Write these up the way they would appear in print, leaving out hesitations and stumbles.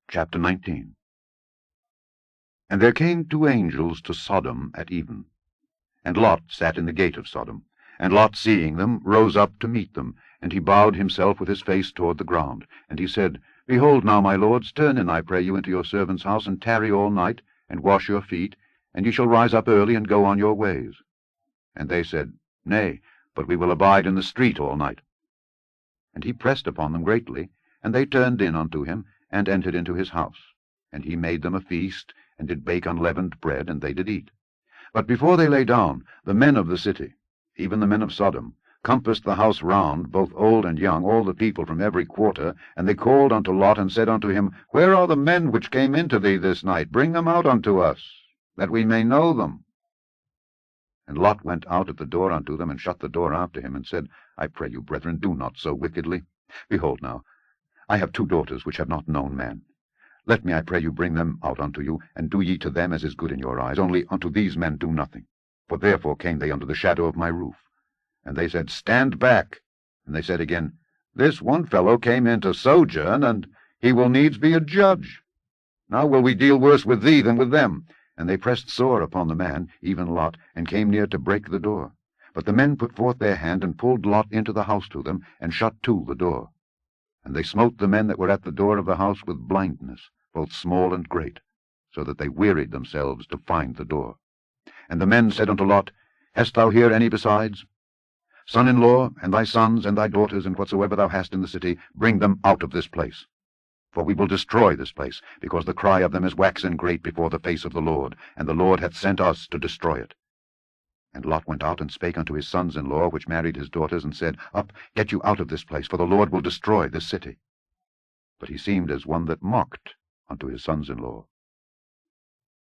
Chapter 19. And there came two angels to Sodom at even. And Lot sat in the gate of Sodom. And Lot, seeing them, rose up to meet them. And he bowed himself with his face toward the ground. And he said, Behold now, my lords, turn in, I pray you, into your servant's house, and tarry all night, and wash your feet, and ye shall rise up early, and go on your ways. And they said, Nay, but we will abide in the street all night. And he pressed upon them greatly, and they turned in unto him, and entered into his house. And he made them a feast, and did bake unleavened bread, and they did eat. But before they lay down, the men of the city, even the men of Sodom, compassed the house round, both old and young, all the people from every quarter. And they called unto Lot, and said unto him, Where are the men which came into thee this night? Bring them out unto us, that we may know them. And Lot went out at the door unto them, and shut the door after him, and said, I pray you, brethren, do not so wickedly. Behold now, I have two daughters which have not known man. Let me, I pray you, bring them out unto you, and do ye to them as is good in your eyes. Only unto these men do nothing. For therefore came they under the shadow of my roof. And they said, Stand back. And they said again, This one fellow came in to sojourn, and he will needs be a judge. Now will we deal worse with thee than with them. And they pressed sore upon the man, even Lot, and came near to break the door. But the men put forth their hand, and pulled Lot into the house to them, and shut to the door. And they smote the men that were at the door of the house with blindness, both small and great, so that they wearied themselves to find the door. And the men said unto Lot, Hast thou here any besides? Son-in-law, and thy sons, and thy daughters, and whatsoever thou hast in the city, bring them out of this place. For we will destroy this place, because the cry of them is waxen great before the face of the Lord, and the Lord hath sent us to destroy it. And Lot went out and spake unto his sons-in-law, which married his daughters, and said, Up, get you out of this place, for the Lord will destroy this city. But he seemed as one that mocked unto his sons-in-law.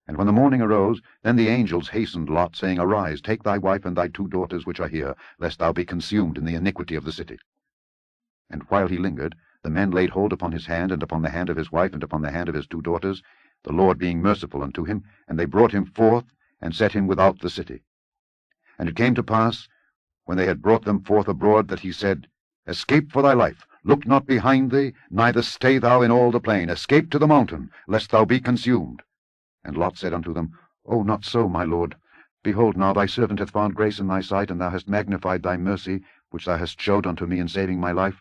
And when the morning arose, then the angels hastened Lot, saying, Arise, take thy wife and thy two daughters which are here, lest thou be consumed in the iniquity of the city. And while he lingered, the men laid hold upon his hand, and upon the hand of his wife, and upon the hand of his two daughters, the Lord being merciful unto him, and they brought him forth, and set him without the city. And it came to pass, when they had brought them forth abroad, that he said, Escape for thy life, look not behind thee, neither stay thou in all the plain. Escape to the mountain, lest thou be consumed. And Lot said unto them, O, not so, my lord. Behold now, thy servant hath found grace in thy sight, and thou hast magnified thy mercy, which thou hast showed unto me in saving my life.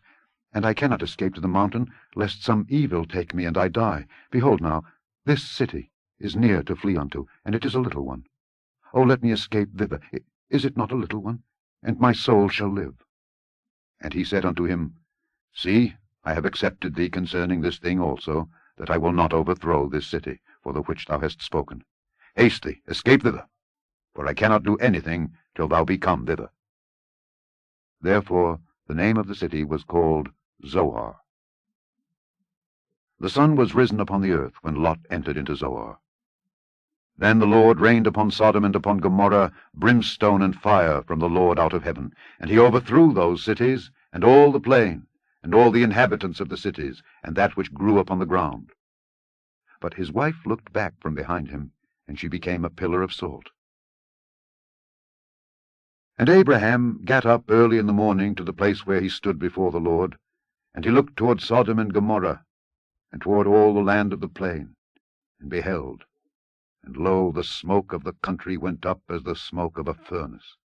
And I cannot escape to the mountain, lest some evil take me, and I die. Behold now, this city is near to flee unto, and it is a little one. O, let me escape thither. Is it not a little one? And my soul shall live. And he said unto him, See, I have accepted thee concerning this thing also, that I will not overthrow this city, for the which thou hast spoken. Haste thee, escape thither, for I cannot do anything till thou be come thither. Therefore the name of the city was called Zoar. The sun was risen upon the earth when Lot entered into Zoar. Then the Lord rained upon Sodom and upon Gomorrah brimstone and fire from the Lord out of heaven, and he overthrew those cities, and all the plain, and all the inhabitants of the cities, and that which grew upon the ground. But his wife looked back from behind him, and she became a pillar of salt. And Abraham gat up early in the morning to the place where he stood before the Lord, and he looked toward Sodom and Gomorrah, and toward all the land of the plain, and beheld, and lo, the smoke of the country went up as the smoke of a furnace.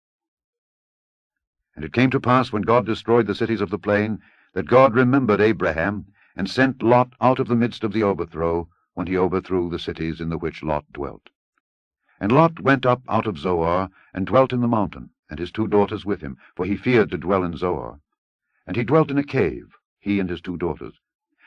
And it came to pass, when God destroyed the cities of the plain, that God remembered Abraham, and sent Lot out of the midst of the overthrow, when he overthrew the cities in the which Lot dwelt. And Lot went up out of Zoar, and dwelt in the mountain, and his two daughters with him, for he feared to dwell in Zoar. And he dwelt in a cave, he and his two daughters.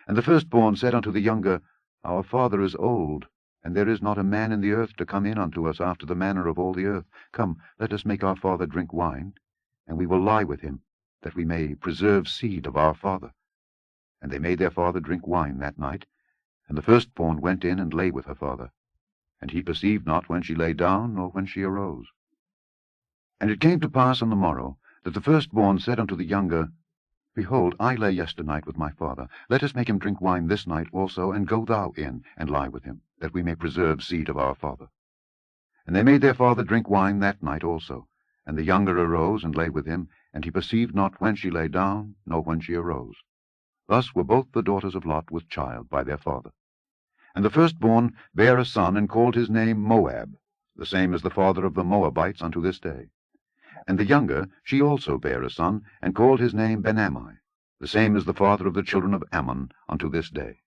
And the firstborn said unto the younger, Our father is old, and there is not a man in the earth to come in unto us after the manner of all the earth. Come, let us make our father drink wine, and we will lie with him, that we may preserve seed of our father. And they made their father drink wine that night. And the firstborn went in and lay with her father. And he perceived not when she lay down, nor when she arose. And it came to pass on the morrow, that the firstborn said unto the younger, Behold, I lay yesternight with my father. Let us make him drink wine this night also, and go thou in, and lie with him, that we may preserve seed of our father. And they made their father drink wine that night also. And the younger arose and lay with him, and he perceived not when she lay down, nor when she arose. Thus were both the daughters of Lot with child by their father. And the firstborn bare a son, and called his name Moab. The same is the father of the Moabites unto this day. And the younger, she also bare a son, and called his name Benammi. The same is the father of the children of Ammon unto this day.